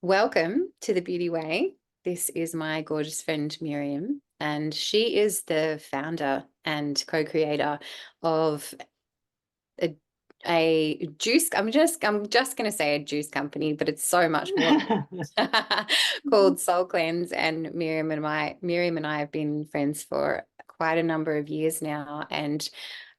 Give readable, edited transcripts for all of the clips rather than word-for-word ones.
Welcome to the Beauty Way. This is my gorgeous friend Miriam, and she is the founder and co-creator of a juice. I'm just going to say a juice company, but it's so much more called Soul Cleanse. And Miriam and I have been friends for quite a number of years now, and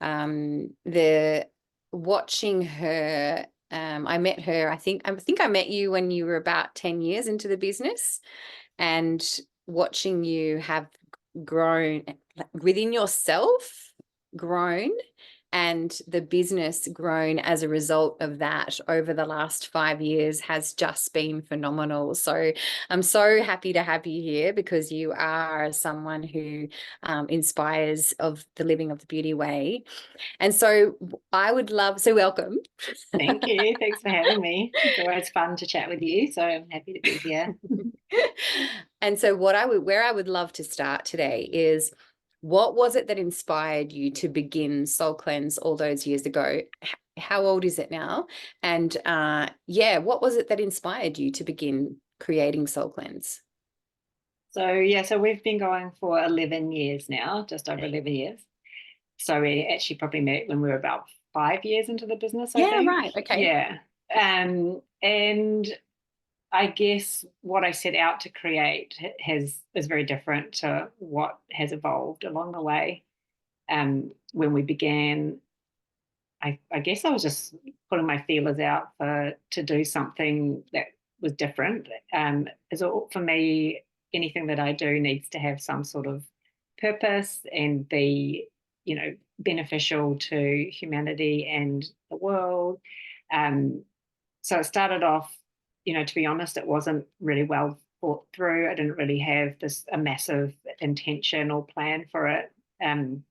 the watching her. I met her, I think I met you when you were about 10 years into the business, and watching you have grown within yourself, grown, and the business grown as a result of that over the last 5 years has just been phenomenal. So I'm so happy to have you here because you are someone who inspires of the living of the beauty way. And so welcome. Thank you. Thanks for having me. It's always fun to chat with you, so I'm happy to be here. And so where I would love to start today is, what was it that inspired you to begin Soul Cleanse all those years ago? How old is it now? And what was it that inspired you to begin creating Soul Cleanse? So we've been going for 11 years now, just over 11 years. So we actually probably met when we were about 5 years into the business, I think. Right. Okay. Yeah. And I guess what I set out to create is very different to what has evolved along the way. When we began, I guess I was just putting my feelers out to do something that was different. For me, anything that I do needs to have some sort of purpose and be, beneficial to humanity and the world. So it started off, to be honest, it wasn't really well thought through. I didn't really have a massive intention or plan for it. In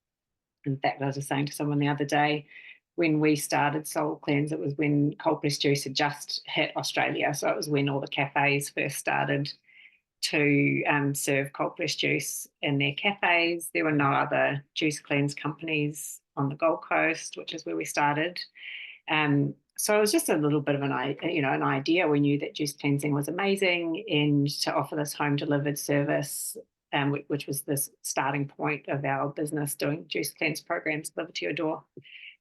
fact, I was just saying to someone the other day, when we started Soul Cleanse, it was when cold pressed juice had just hit Australia. So it was when all the cafes first started to serve cold pressed juice in their cafes. There were no other juice cleanse companies on the Gold Coast, which is where we started. So it was just a little bit of an idea. We knew that juice cleansing was amazing, and to offer this home delivered service, which was the starting point of our business, doing juice cleanse programs delivered to your door.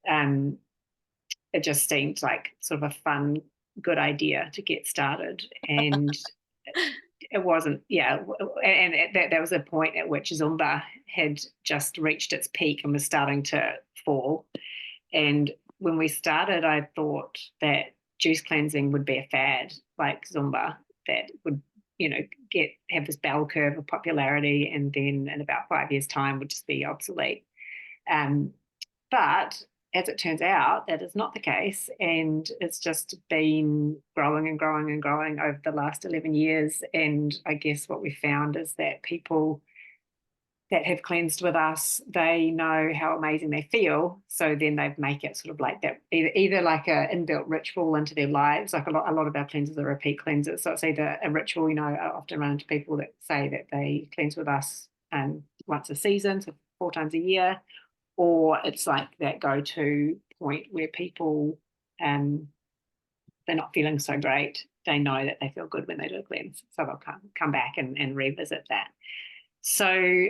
It just seemed like sort of a fun, good idea to get started. And it wasn't, and that was a point at which Zumba had just reached its peak and was starting to fall. And when we started, I thought that juice cleansing would be a fad like Zumba that would, have this bell curve of popularity, and then in about 5 years' time would just be obsolete. But as it turns out, that is not the case, and it's just been growing and growing and growing over the last 11 years. And I guess what we found is that people that have cleansed with us, they know how amazing they feel. So then they make it sort of like that, either like an inbuilt ritual into their lives. Like a lot of our cleansers are repeat cleansers. So it's either a ritual, I often run into people that say that they cleanse with us once a season, so 4 times a year, or it's like that go-to point where people, they're not feeling so great. They know that they feel good when they do a cleanse. So they'll come back and revisit that. So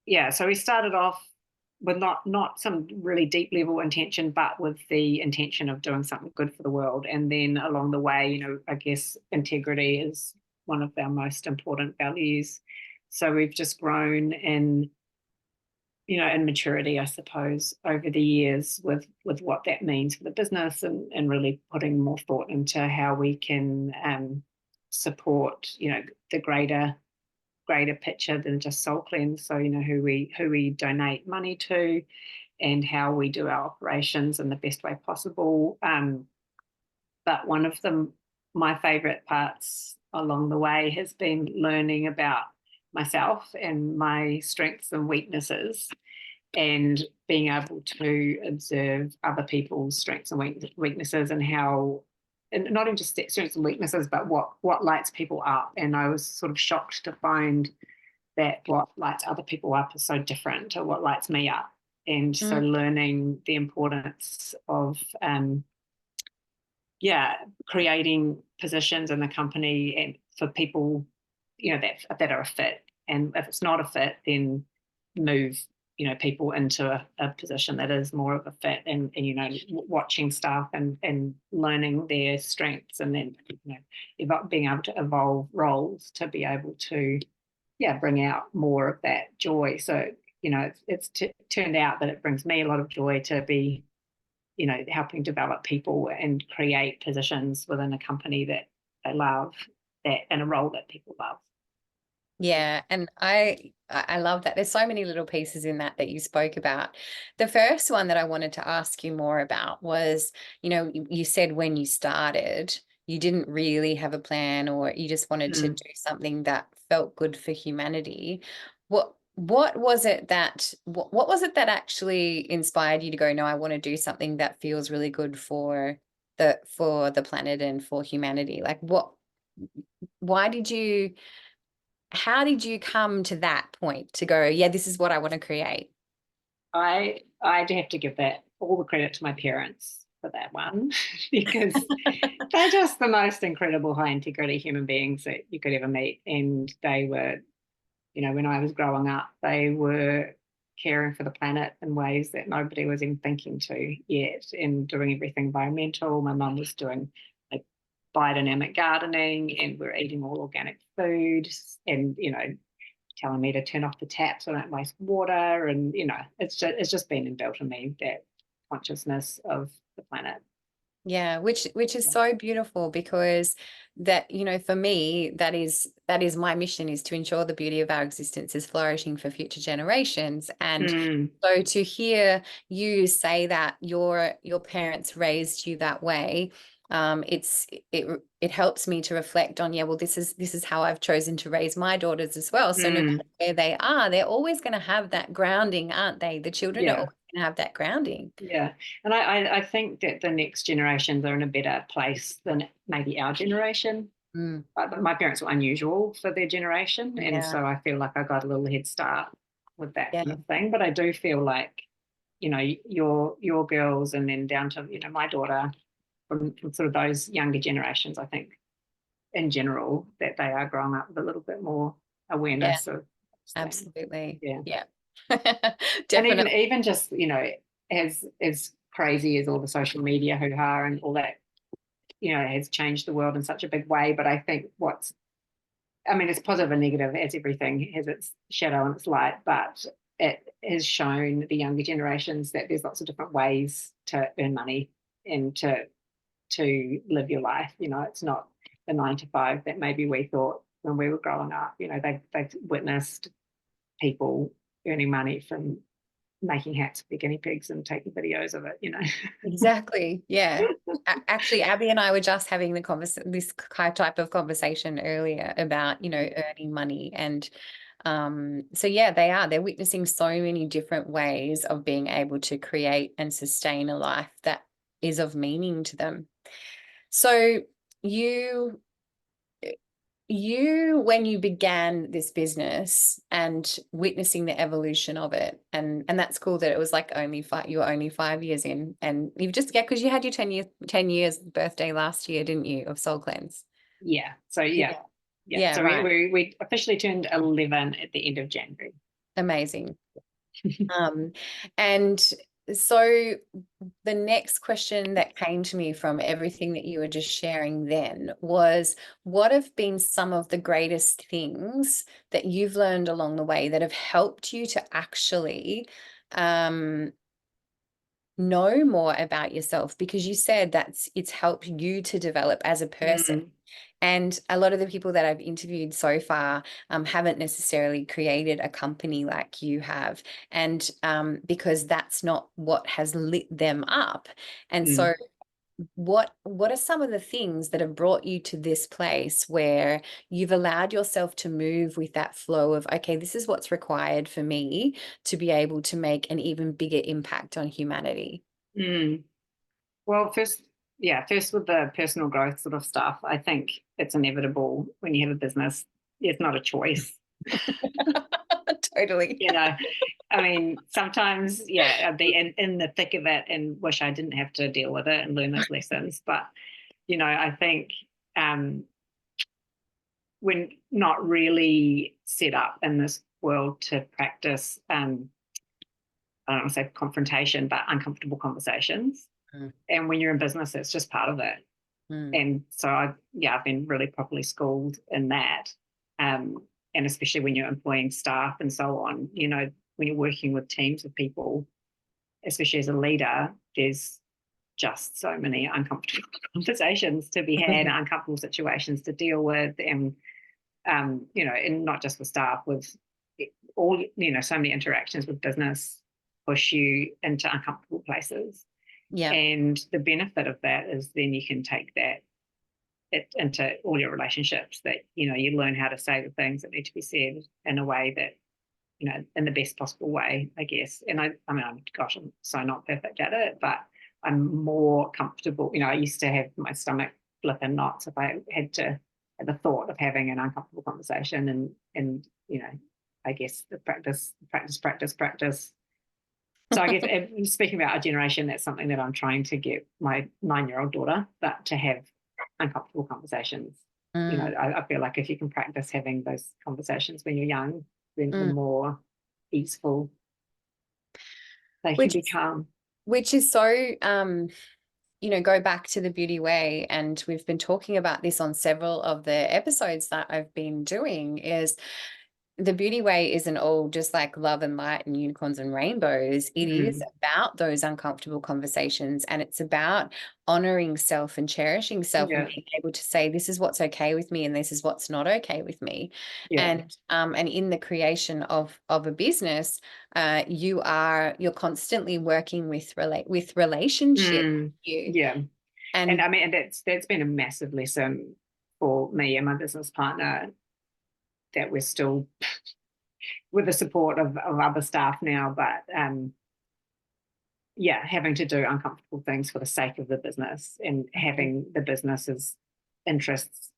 we started off with not some really deep level intention, but with the intention of doing something good for the world. And then along the way, I guess integrity is one of our most important values. So we've just grown in maturity, I suppose, over the years with what that means for the business, and really putting more thought into how we can support, the greater picture than just Soul Cleanse. So, who we donate money to and how we do our operations in the best way possible. But one of my favorite parts along the way has been learning about myself and my strengths and weaknesses, and being able to observe other people's strengths and weaknesses, and how, and not even just strengths and weaknesses, but what lights people up. And I was sort of shocked to find that what lights other people up is so different to what lights me up. And so learning the importance of creating positions in the company and for people, that are a fit. And if it's not a fit, then move, people into a position that is more of a fit, and watching staff and learning their strengths, and then, being able to evolve roles to be able to, bring out more of that joy. So, it's turned out that it brings me a lot of joy to be, helping develop people and create positions within a company that they love, that in a role that people love. Yeah, and I love that. There's so many little pieces in that you spoke about. The first one that I wanted to ask you more about was, you said when you started, you didn't really have a plan, or you just wanted to do something that felt good for humanity. What was it that actually inspired you to go, no, I want to do something that feels really good for the planet and for humanity? Like, how did you come to that point to go, yeah, this is what I want to create? I do have to give that all the credit to my parents for that one, because they're just the most incredible high integrity human beings that you could ever meet. And they were, when I was growing up, they were caring for the planet in ways that nobody was even thinking to yet, and doing everything environmental. My mum was doing like biodynamic gardening, and we're eating all organic food, and telling me to turn off the taps so I don't waste water. And it's just been inbuilt in me, that consciousness of the planet. Yeah, which is so beautiful, because that, for me, that is my mission, is to ensure the beauty of our existence is flourishing for future generations. And so to hear you say that your parents raised you that way, it helps me to reflect on, well, this is how I've chosen to raise my daughters as well. So no matter where they are, they're always going to have that grounding, aren't they? The children are always going to have that grounding. Yeah. And I think that the next generations are in a better place than maybe our generation. But my parents were unusual for their generation, and so I feel like I got a little head start with that kind of thing. But I do feel like, your girls, and then down to, my daughter, from sort of those younger generations, I think in general that they are growing up with a little bit more awareness of things. Absolutely. Yeah. Definitely. And even just, as crazy as all the social media hoo-ha and all that, has changed the world in such a big way. But I think it's positive and negative, as everything has its shadow and its light, but it has shown the younger generations that there's lots of different ways to earn money and to live your life. It's not the 9 to 5 that maybe we thought when we were growing up. They've witnessed people earning money from making hats for guinea pigs and taking videos of it. Exactly. Yeah. Actually, Abby and I were just having this type of conversation earlier about, earning money. And so yeah, they're witnessing so many different ways of being able to create and sustain a life that is of meaning to them. So when you began this business and witnessing the evolution of it, and that's cool that it was like you were only 5 years in, and you've just, because you had your 10 years birthday last year, didn't you, of Soul Cleanse? Yeah. So yeah. So right. we officially turned 11 at the end of January. Amazing. And so the next question that came to me from everything that you were just sharing then was, what have been some of the greatest things that you've learned along the way that have helped you to actually know more about yourself? Because you said it's helped you to develop as a person. And a lot of the people that I've interviewed so far haven't necessarily created a company like you have, and because that's not what has lit them up. And so what are some of the things that have brought you to this place where you've allowed yourself to move with that flow of, okay, this is what's required for me to be able to make an even bigger impact on humanity? Well, first with the personal growth sort of stuff, I think it's inevitable when you have a business. It's not a choice. Totally. Sometimes, I'd be in the thick of it and wish I didn't have to deal with it and learn those lessons. But, I think we're not really set up in this world to practice, I don't want to say confrontation, but uncomfortable conversations. And when you're in business, it's just part of it. And so I've been really properly schooled in that. And especially when you're employing staff and so on, you know, when you're working with teams of people, especially as a leader, there's just so many uncomfortable conversations to be had, uncomfortable situations to deal with, and you know, and not just with staff, with all, you know, so many interactions with business push you into uncomfortable places. Yeah. And the benefit of that is then you can take that into all your relationships, that, you know, you learn how to say the things that need to be said in a way that, you know, in the best possible way, I guess. And I mean, I'm so not perfect at it, but I'm more comfortable. You know, I used to have my stomach flip in knots if I had to have the thought of having an uncomfortable conversation. And you know, I guess the practice. So I guess speaking about our generation, that's something that I'm trying to get my 9-year-old daughter, but to have uncomfortable conversations. You know, I feel like if you can practice having those conversations when you're young, then the more easeful they can become. Which is so, you know, go back to the beauty way. And we've been talking about this on several of the episodes that I've been doing, is the beauty way isn't all just like love and light and unicorns and rainbows. It is about those uncomfortable conversations, and it's about honoring self and cherishing self and being able to say, this is what's okay with me and this is what's not okay with me. And in the creation of a business, you're constantly working with relationship. And I mean, that's been a massive lesson for me and my business partner, that we're still with the support of other staff now, but having to do uncomfortable things for the sake of the business, and having the business's interests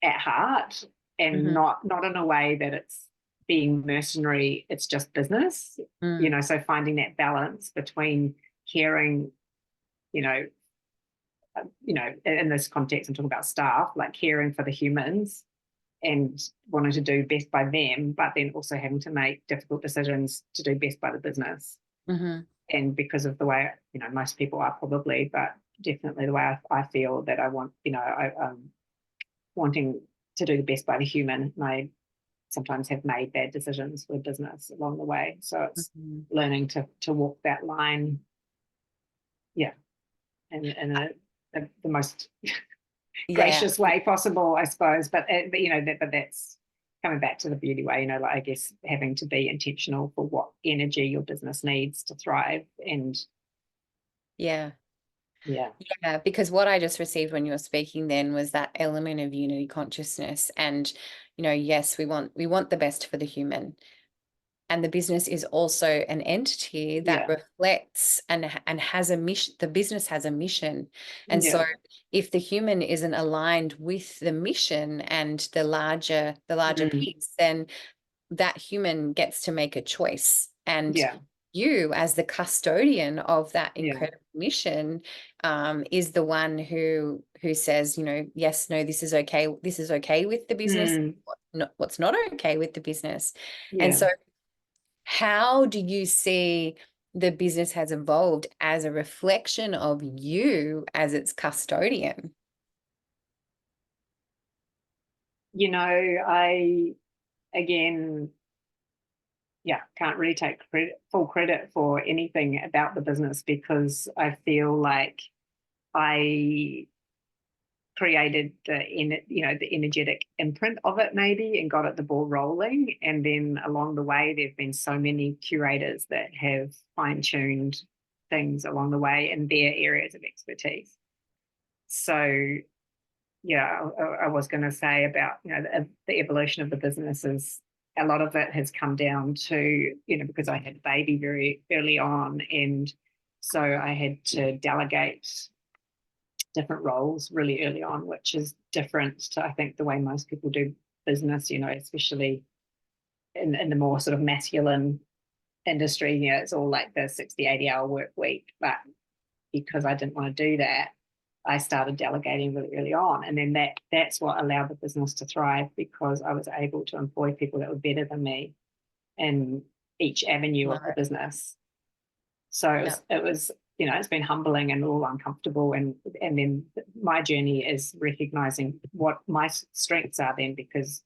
at heart, and not in a way that it's being mercenary, it's just business. You know, so finding that balance between caring, you know, in this context, I'm talking about staff, like caring for the humans and wanting to do best by them, but then also having to make difficult decisions to do best by the business. And because of the way, you know, most people are probably, but definitely the way I feel that I want, you know, wanting to do the best by the human, and I sometimes have made bad decisions for business along the way. So it's learning to walk that line, and the most gracious way possible, I suppose. But you know, but that's coming back to the beauty way. You know, like, I guess having to be intentional for what energy your business needs to thrive. And because what I just received when you were speaking then was that element of unity consciousness. And, you know, yes, we want the best for the human. And the business is also an entity that reflects and has a mission. The business has a mission. And so if the human isn't aligned with the mission and the larger piece, then that human gets to make a choice. And you, as the custodian of that incredible mission, is the one who says, you know, yes, no, this is okay with the business, what's not okay with the business. And so how do you see the business has evolved as a reflection of you as its custodian? You know, I, again, can't really take full credit for anything about the business, because I feel like I created the energetic imprint of it maybe, and got it the ball rolling. And then along the way, there've been so many curators that have fine-tuned things along the way in their areas of expertise. So I was going to say about, you know, the evolution of the business is, a lot of it has come down to, you know, because I had a baby very early on, and so I had to delegate different roles really early on, which is different to, I think, the way most people do business, you know, especially in the more sort of masculine industry. You know, it's all like the 60, 80-hour work week. But because I didn't want to do that, I started delegating really early on, and then that's what allowed the business to thrive, because I was able to employ people that were better than me in each avenue of the business. So it was it's been humbling and all uncomfortable, and then my journey is recognizing what my strengths are then, because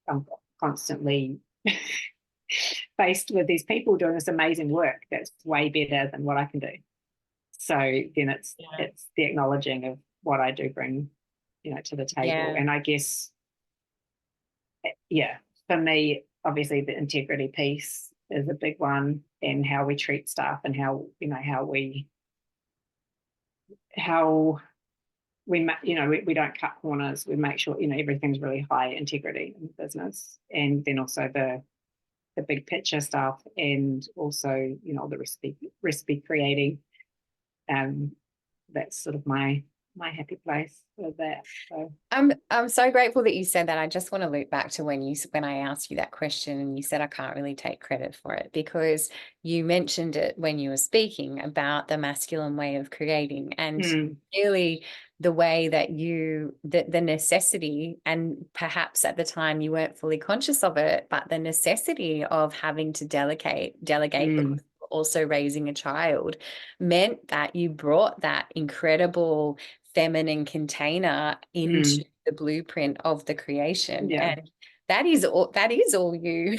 I'm constantly faced with these people doing this amazing work that's way better than what I can do. So then it's the acknowledging of what I do bring, to the table. And I guess, for me, obviously the integrity piece is a big one, and how we treat staff, and how we we don't cut corners. We make sure everything's really high integrity in the business, and then also the big picture stuff, and also the recipe creating. That's sort of my happy place with that. So I'm so grateful that you said that. I just want to loop back to when I asked you that question, and you said I can't really take credit for it, because you mentioned it when you were speaking about the masculine way of creating, and really the way that the necessity, and perhaps at the time you weren't fully conscious of it, but the necessity of having to delegate because also raising a child meant that you brought that incredible feminine container into the blueprint of the creation. And that is all you.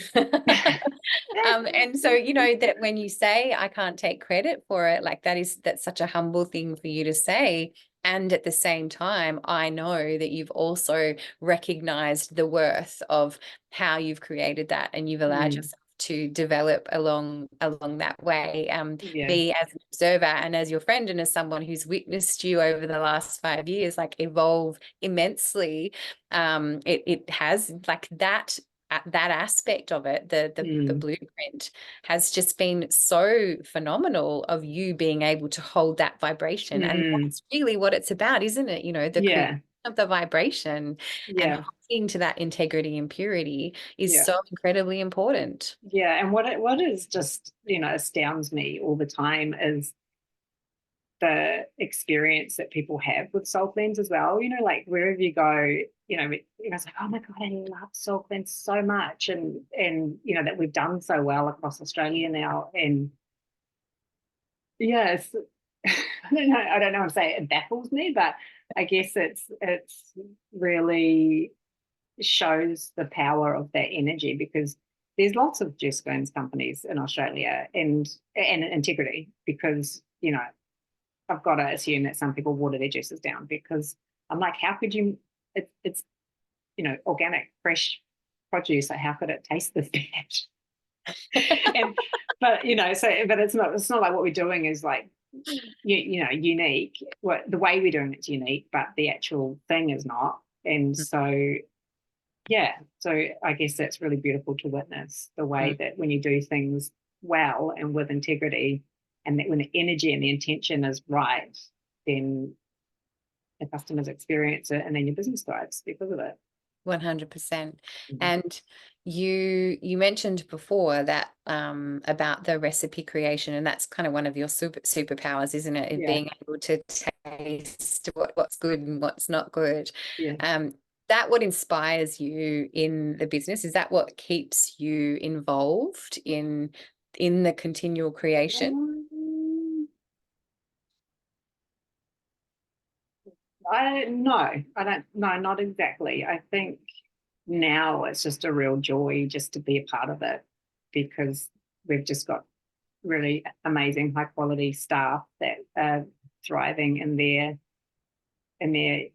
And so that when you say I can't take credit for it, like that's such a humble thing for you to say. And at the same time, I know that you've also recognized the worth of how you've created that, and you've allowed yourself to develop along that way, be as an observer and as your friend, and as someone who's witnessed you over the last 5 years, like, evolve immensely. It has, like, that aspect of it, the blueprint has just been so phenomenal, of you being able to hold that vibration. And that's really what it's about, isn't it? The creation of the vibration and holding to that integrity and purity is so incredibly important. And what is just astounds me all the time is the experience that people have with Soul Cleanse as well. Like, wherever you go, it's like, oh my God, I love Soul Cleanse so much, and that we've done so well across Australia now. And yes, I don't know how to say it baffles me, but I guess it's really shows the power of that energy, because there's lots of juice cleanse companies in Australia, and integrity, because I've got to assume that some people water their juices down, because I'm like, how could you? It's organic, fresh produce. So how could it taste this bad? But it's not like what we're doing is like unique. The way we're doing it's unique, but the actual thing is not. And so I guess that's really beautiful to witness, the way that when you do things well and with integrity, and that when the energy and the intention is right, then the customers experience it, and then your business thrives because of it. 100%. And you mentioned before that about the recipe creation, and that's kind of one of your superpowers, isn't it? Being able to taste what's good and what's not good. That what inspires you in the business? Is that what keeps you involved in the continual creation? No, I don't. No, not exactly. I think now it's just a real joy just to be a part of it, because we've just got really amazing, high quality staff that are thriving in their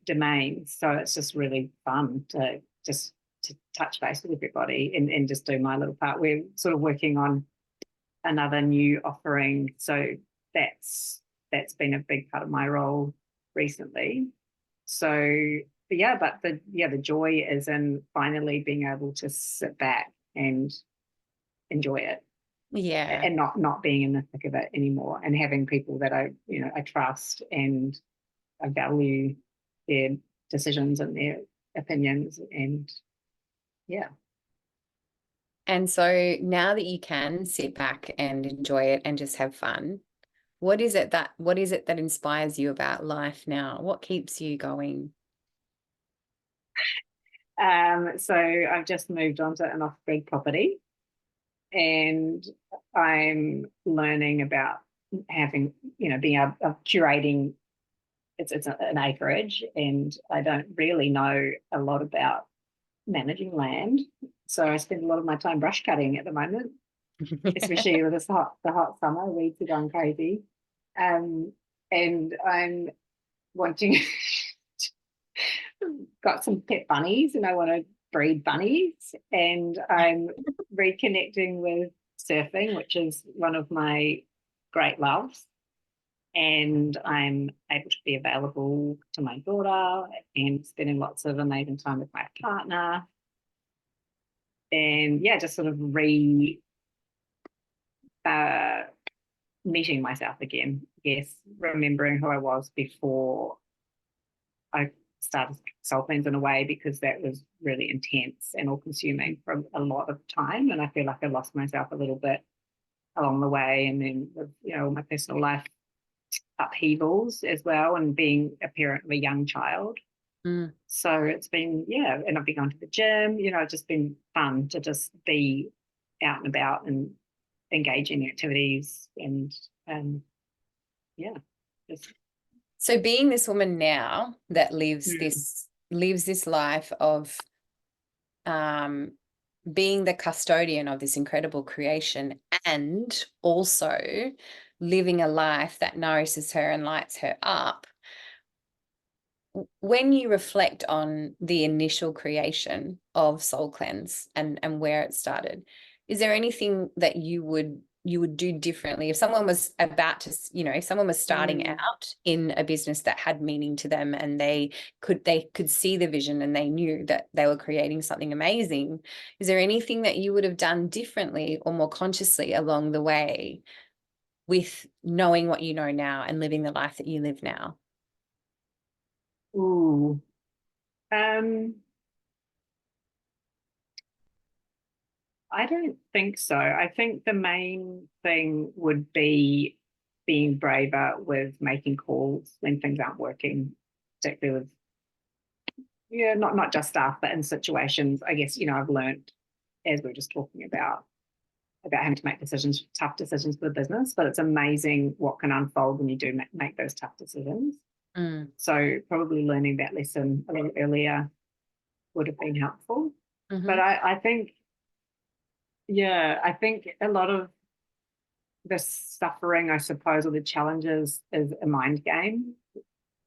domain. So it's just really fun to touch base with everybody and just do my little part. We're sort of working on another new offering, so that's been a big part of my role recently. So but the joy is in finally being able to sit back and enjoy it, and not being in the thick of it anymore, and having people that I trust, and I value their decisions and their opinions, and And so now that you can sit back and enjoy it and just have fun, what is it that inspires you about life now? What keeps you going? So I've just moved on to an off-grid property, and I'm learning about having, being able curating. It's an acreage, and I don't really know a lot about managing land. So I spend a lot of my time brush cutting at the moment, especially with the hot summer. Weeds are going crazy, and I'm wanting got some pet bunnies, and I want to breed bunnies, and I'm reconnecting with surfing, which is one of my great loves. And I'm able to be available to my daughter and spending lots of amazing time with my partner. And yeah, just sort of meeting myself again. Yes, remembering who I was before I started Soul Cleanse in a way, because that was really intense and all consuming for a lot of time. And I feel like I lost myself a little bit along the way. And then with, my personal life upheavals as well, and being a parent of a young child. So it's been, and I've been going to the gym, it's just been fun to just be out and about and engaging in activities, and just. So being this woman now that lives this life of being the custodian of this incredible creation, and also living a life that nourishes her and lights her up, when you reflect on the initial creation of Soul Cleanse and where it started, is there anything that you would do differently if someone was about to, if someone was starting out in a business that had meaning to them, and they could see the vision and they knew that they were creating something amazing? Is there anything that you would have done differently or more consciously along the way with knowing what you know now and living the life that you live now? Ooh. I don't think so. I think the main thing would be being braver with making calls when things aren't working, particularly with, not just staff, but in situations. I guess, I've learned, as we were just talking about having to make decisions, tough decisions for the business, but it's amazing what can unfold when you do make those tough decisions. So probably learning that lesson a little earlier would have been helpful. But I think, I think a lot of the suffering, I suppose, or the challenges is a mind game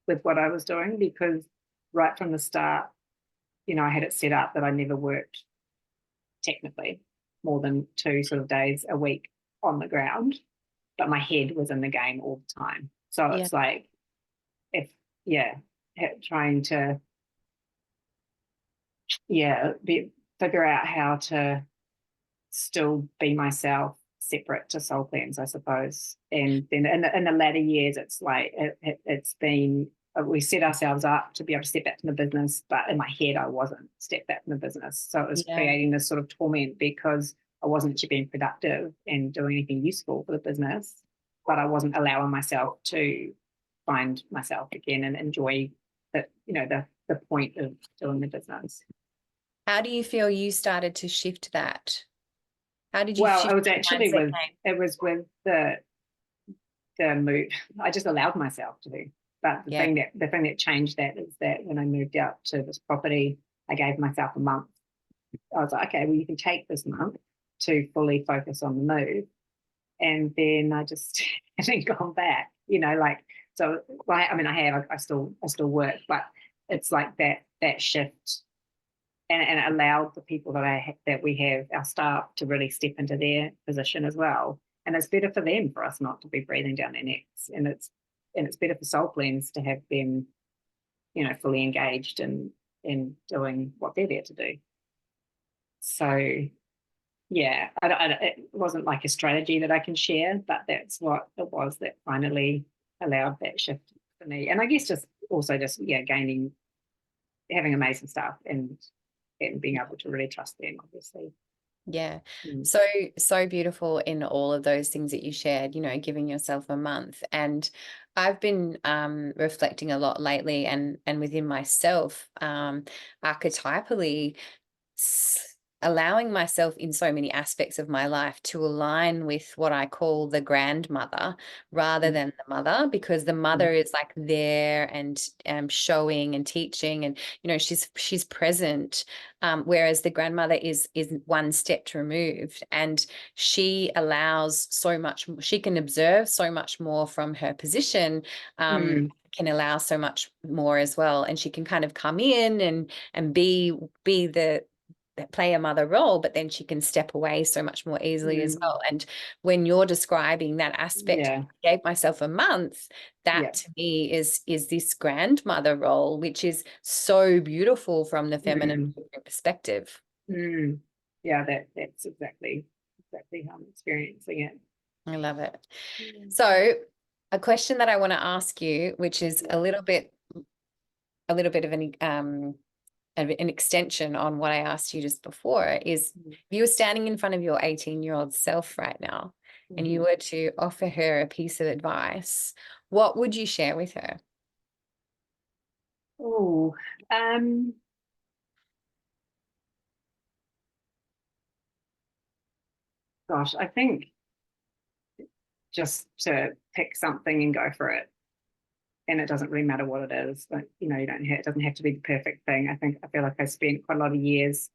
with what I was doing, because right from the start, I had it set up that I never worked technically more than 2 sort of days a week on the ground, but my head was in the game all the time. So it's like, trying to, figure out how to still be myself separate to Soul Cleanse, I suppose. And then in the latter years, it's like it's been, we set ourselves up to be able to step back from the business, but in my head I wasn't step back from the business. So it was creating this sort of torment, because I wasn't actually being productive and doing anything useful for the business, but I wasn't allowing myself to find myself again and enjoy the point of doing the business. How do you feel you started to shift that? How did you? Well, it was actually with the move. I just allowed myself to do. But the thing that changed that is that when I moved out to this property, I gave myself a month. I was like, okay, well, you can take this month to fully focus on the move, and then I just haven't gone back. So. Well, I still work, but it's like that shift. And it allowed the people that we have, our staff, to really step into their position as well. And it's better for them, for us not to be breathing down their necks. And it's better for Soul Cleanse to have them, fully engaged in doing what they're there to do. So, it wasn't like a strategy that I can share, but that's what it was that finally allowed that shift for me. And I guess gaining, having amazing staff and being able to really trust them, obviously. Yeah. Mm. So beautiful in all of those things that you shared, giving yourself a month. And I've been reflecting a lot lately, and within myself, archetypally, allowing myself in so many aspects of my life to align with what I call the grandmother rather than the mother, because the mother is like there and showing and teaching, and she's present, whereas the grandmother is one step removed, and she allows so much. She can observe so much more from her position. Can allow so much more as well, and she can kind of come in and be the play a mother role, but then she can step away so much more easily as well. And when you're describing that aspect, Yeah. I gave myself a month, that to me is this grandmother role, which is so beautiful from the feminine perspective. Yeah, that's exactly how I'm experiencing it. I love it. So a question that I want to ask you, which is a little bit of an extension on what I asked you just before, is if you were standing in front of your 18-year-old self right now and you were to offer her a piece of advice, what would you share with her? Oh, gosh, I think just to pick something and go for it. And it doesn't really matter what it is, but you don't have, it doesn't have to be the perfect thing. I feel like I spent quite a lot of years.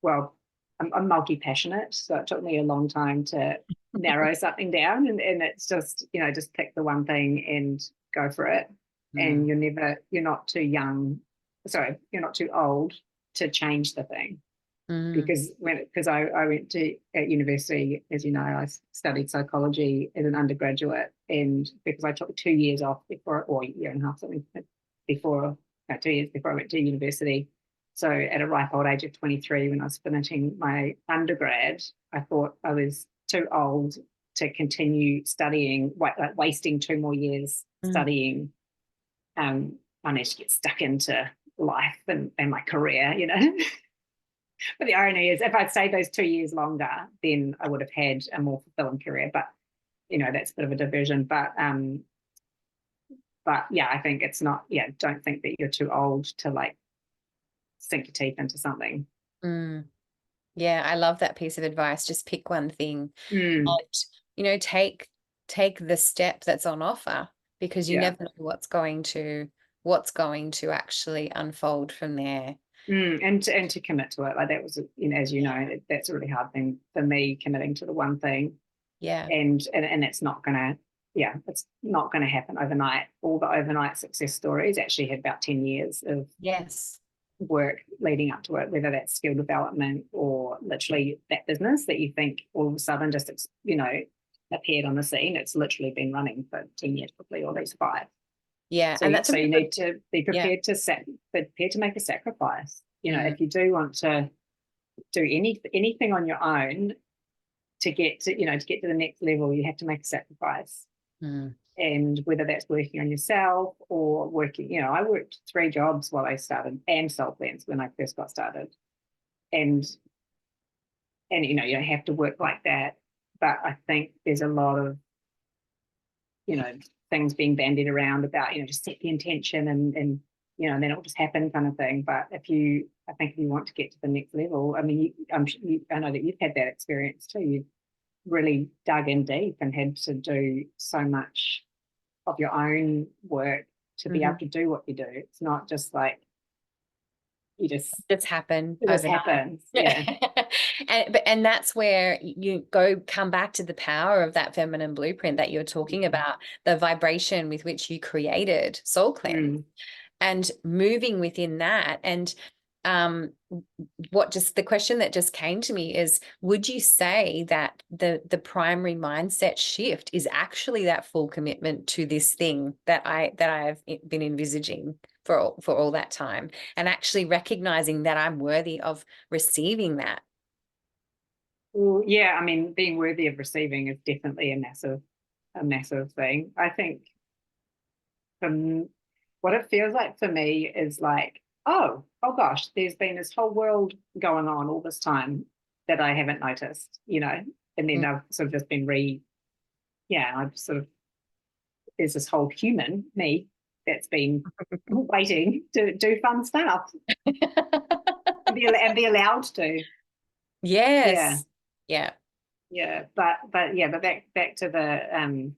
Well, I'm multi-passionate, so it took me a long time to narrow something down, and it's just just pick the one thing and go for it. And you're not too young, sorry, you're not too old to change the thing. Because I went to at university, as you know, I studied psychology as an undergraduate, and because I took 2 years off before, or a year and a half, something before, 2 years before I went to university. So at a ripe old age of 23, when I was finishing my undergrad, I thought I was too old to continue studying, like wasting 2 more years studying. I need to get stuck into life and my career, But the irony is, if I'd stayed those 2 years longer, then I would have had a more fulfilling career. But that's a bit of a diversion. But yeah, I think it's not. Yeah, don't think that you're too old to like sink your teeth into something. Yeah, I love that piece of advice. Just pick one thing, Mm. and take the step that's on offer, because you Yeah. never know what's going to actually unfold from there. And to commit to it, like that was, as you know, that's a really hard thing for me, committing to the one thing. Yeah. And it's not gonna, it's not gonna happen overnight. All the overnight success stories actually had about 10 years of Yes. work leading up to it, whether that's skill development or literally that business that you think all of a sudden just appeared on the scene. It's literally been running for 10 years, probably, or at least 5. Yeah, So, and that's so you need to be yeah. prepared to make a sacrifice. If you do want to do anything on your own to get to the next level, you have to make a sacrifice. And whether that's working on yourself or working, I worked 3 jobs while I started, and Soul Cleanse when I first got started. And you don't have to work like that. But I think there's a lot of, things being bandied around about, just set the intention and and then it'll just happen kind of thing. But I think if you want to get to the next level, I mean, I know that you've had that experience too. You've really dug in deep and had to do so much of your own work to be able to do what you do. It's not just like you just happen it just overnight. happens. Yeah. and that's where you come back to the power of that feminine blueprint that you're talking about, the vibration with which you created Soul Cleanse, and moving within that. And the question that just came to me is, would you say that the primary mindset shift is actually that full commitment to this thing that I've been envisaging for all that time, and actually recognizing that I'm worthy of receiving that? Well, yeah, I mean, being worthy of receiving is definitely a massive thing. I think from what it feels like for me is like, oh gosh, there's been this whole world going on all this time. that I haven't noticed, you know, and then I've sort of just been I've sort of, there's this whole human me that's been waiting to do fun stuff and be allowed to. Yes. Yeah. But back to the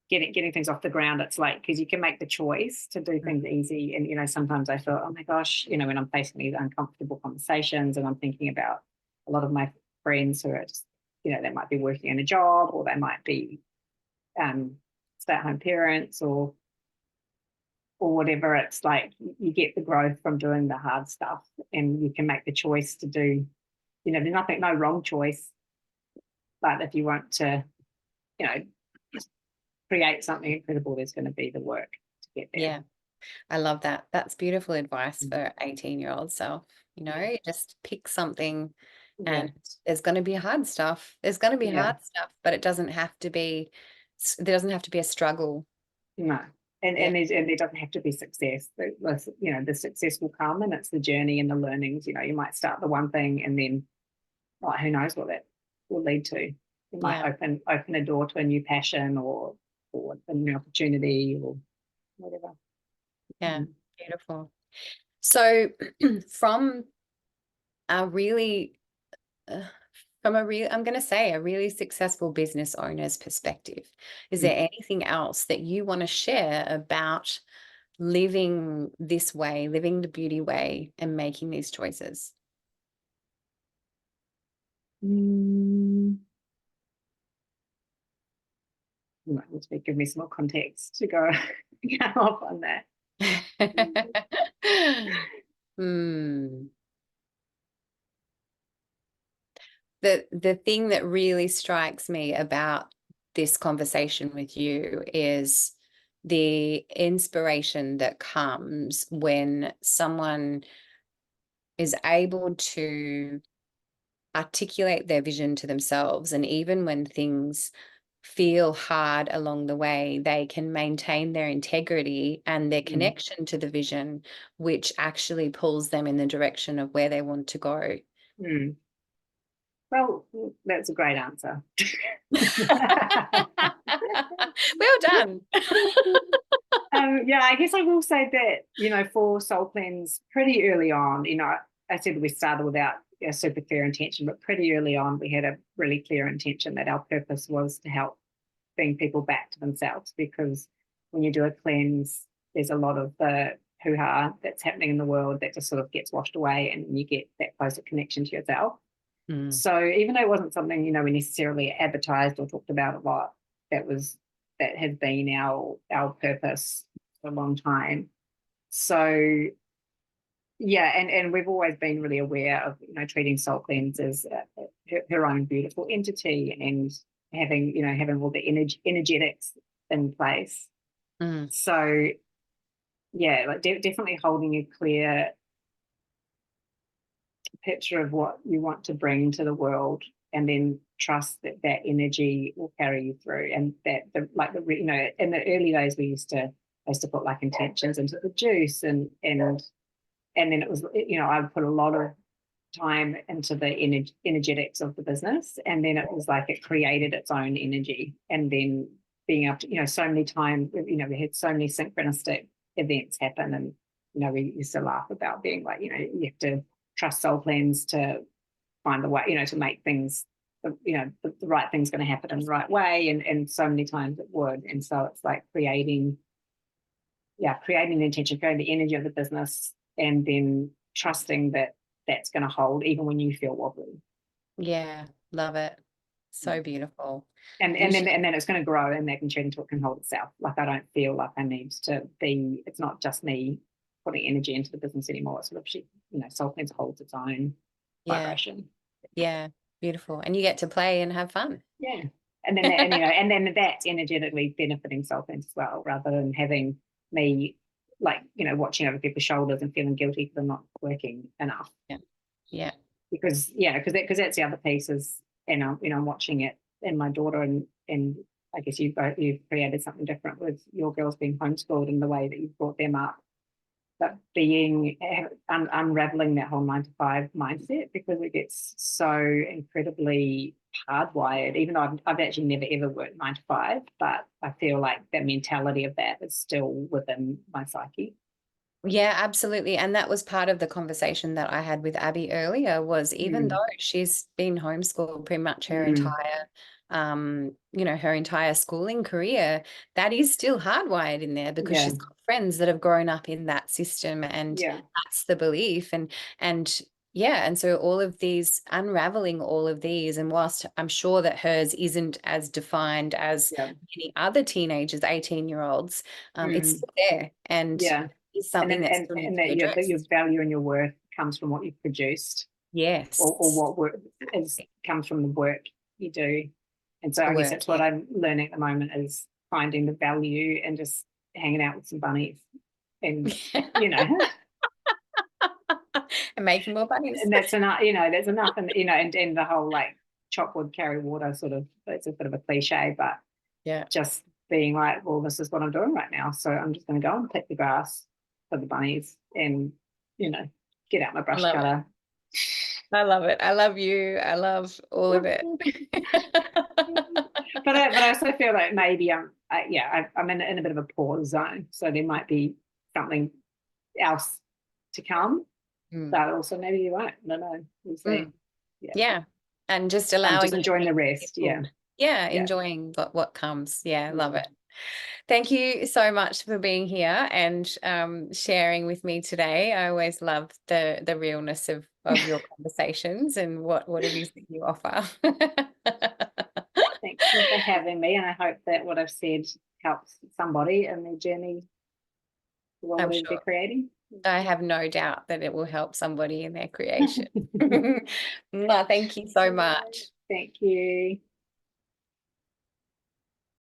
getting things off the ground. It's like, because you can make the choice to do things easy, and you know, sometimes I feel, oh my gosh, you know, when I'm facing these uncomfortable conversations, and I'm thinking about a lot of my friends who are just, you know, they might be working in a job, or they might be stay-at-home parents, or whatever. It's like you get the growth from doing the hard stuff, and you can make the choice to do, you know, there's no wrong choice, but if you want to, you know, create something incredible, there's going to be the work to get there. Yeah, I love that. That's beautiful advice for 18-year-old self. You know, just pick something, and there's going to be hard stuff. There's going to be hard stuff, but it doesn't have to be, there doesn't have to be a struggle. No. And there doesn't have to be success. You know, the success will come, and it's the journey and the learnings. You know, you might start the one thing, and then, like, who knows what that will lead to. You might open a door to a new passion, or a new opportunity, or whatever. Yeah, beautiful. So from a really, I'm going to say a really successful business owner's perspective, is there anything else that you want to share about living this way, living the beauty way, and making these choices? You might need to give me some more context to go off on that. The thing that really strikes me about this conversation with you is the inspiration that comes when someone is able to articulate their vision to themselves, and even when things feel hard along the way, they can maintain their integrity and their connection to the vision, which actually pulls them in the direction of where they want to go. Well, that's a great answer. Well done. I guess I will say that, you know, for Soul Cleanse, pretty early on, you know, I said we started without a super clear intention, but pretty early on we had a really clear intention that our purpose was to help bring people back to themselves, because when you do a cleanse, there's a lot of the hoo-ha that's happening in the world that just sort of gets washed away, and you get that closer connection to yourself. So even though it wasn't something, you know, we necessarily advertised or talked about a lot, that has been our purpose for a long time. So and we've always been really aware of, you know, treating Soul Cleanse as her own beautiful entity, and having all the energetics in place. So like definitely holding a clear picture of what you want to bring to the world, and then trust that that energy will carry you through. And that you know, in the early days we used to put like intentions into the juice, and then it was, you know, I would put a lot of time into the energetics of the business, and then it was like it created its own energy. And then being able to, you know, so many times, you know, we had so many synchronistic events happen, and you know, we used to laugh about being like, you know, you have to trust Soul Cleanse to find the way, you know, to make things, you know, the right thing's going to happen in the right way, and so many times it would. And so it's like creating the intention, creating the energy of the business, and then trusting that that's going to hold even when you feel wobbly. Yeah, love it. So beautiful. And then it's going to grow, and that can turn into, it can hold itself. Like, I don't feel like I need to be, it's not just me putting energy into the business anymore. It's sort of, you know, Soul Cleanse holds its own vibration. Yeah, beautiful. And you get to play and have fun. Yeah. And then that, you know, and then that's energetically benefiting Soul Cleanse as well, rather than having me, like, you know, watching over people's shoulders and feeling guilty for them not working enough. Yeah. Because that's the other piece is, you know, I'm watching it in my daughter, and I guess you've created something different with your girls being homeschooled, and the way that you've brought them up but unraveling that whole 9 to 5 mindset, because it gets so incredibly hardwired. Even though I've actually never ever worked 9 to 5, but I feel like that mentality of that is still within my psyche. Yeah, absolutely. And that was part of the conversation that I had with Abby earlier, was even though she's been homeschooled pretty much her entire, her entire schooling career, that is still hardwired in there, because she's got friends that have grown up in that system, and that's the belief. And so all of these, unraveling all of these, and whilst I'm sure that hers isn't as defined as many other teenagers, 18-year-olds, it's still there. And is something that still needs to be addressed. That your value and your worth comes from what you've produced. Yes. Or what work comes from the work you do. And so I guess that's what I'm learning at the moment, is finding the value and just hanging out with some bunnies and, and making more bunnies. And that's enough, that's enough. And, and the whole like chop wood, carry water sort of, it's a bit of a cliche, but just being like, well, this is what I'm doing right now. So I'm just going to go and pick the grass for the bunnies and, get out my brush cutter. I love it. I love you. I love all of it. But I also feel like maybe I'm in a bit of a pause zone. So there might be something else to come. But also maybe you won't. I don't know. We'll see. Yeah. And just allowing, just enjoying the rest. Enjoying what comes. I love it. Thank you so much for being here and sharing with me today. I always love the realness of your conversations and what it is that you offer. Thank you for having me, and I hope that what I've said helps somebody in their journey to what it is they're creating. I have no doubt that it will help somebody in their creation. Thank you so much. Thank you.